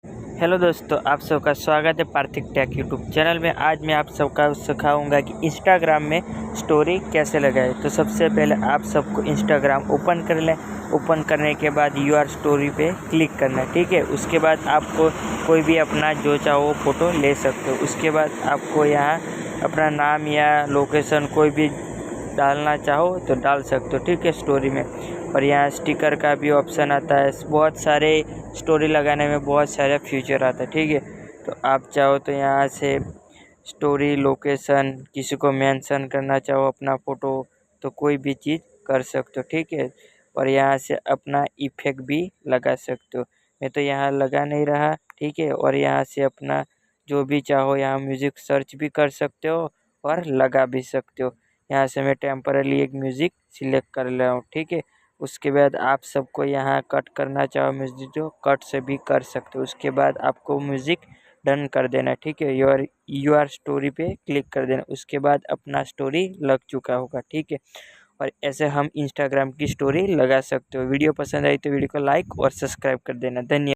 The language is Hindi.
हेलो दोस्तों, आप सबका स्वागत है पार्थिक टेक यूट्यूब चैनल में। आज मैं आप सबका सिखाऊंगा कि इंस्टाग्राम में स्टोरी कैसे लगाएं। तो सबसे पहले आप सबको इंस्टाग्राम ओपन कर लें। ओपन करने के बाद यूआर स्टोरी पे क्लिक करना है, ठीक है। उसके बाद आपको कोई भी अपना जो चाहो फ़ोटो ले सकते हो। उसके बाद आपको यहाँ अपना नाम या लोकेशन कोई भी डालना चाहो तो डाल सकते हो, ठीक है, स्टोरी में। और यहाँ स्टिकर का भी ऑप्शन आता है। बहुत सारे स्टोरी लगाने में बहुत सारे फीचर आता है, ठीक है। तो आप चाहो तो यहाँ से स्टोरी, लोकेशन, किसी को मेंशन करना चाहो अपना फ़ोटो तो कोई भी चीज़ कर सकते हो, ठीक है। और यहाँ से अपना इफेक्ट भी लगा सकते हो। मैं तो यहाँ लगा नहीं रहा, ठीक है। और यहाँ से अपना जो भी चाहो यहाँ म्यूज़िक सर्च भी कर सकते हो और लगा भी सकते हो। यहाँ से मैं टेम्पररी एक म्यूज़िक सिलेक्ट कर रहा हूँ, ठीक है। उसके बाद आप सबको यहाँ कट करना चाहो म्यूज़िक जो कट से भी कर सकते हो। उसके बाद आपको म्यूज़िक डन कर देना, ठीक है। यूआर स्टोरी पे क्लिक कर देना। उसके बाद अपना स्टोरी लग चुका होगा, ठीक है। और ऐसे हम इंस्टाग्राम की स्टोरी लगा सकते हो। वीडियो पसंद आई तो वीडियो को लाइक और सब्सक्राइब कर देना। धन्यवाद।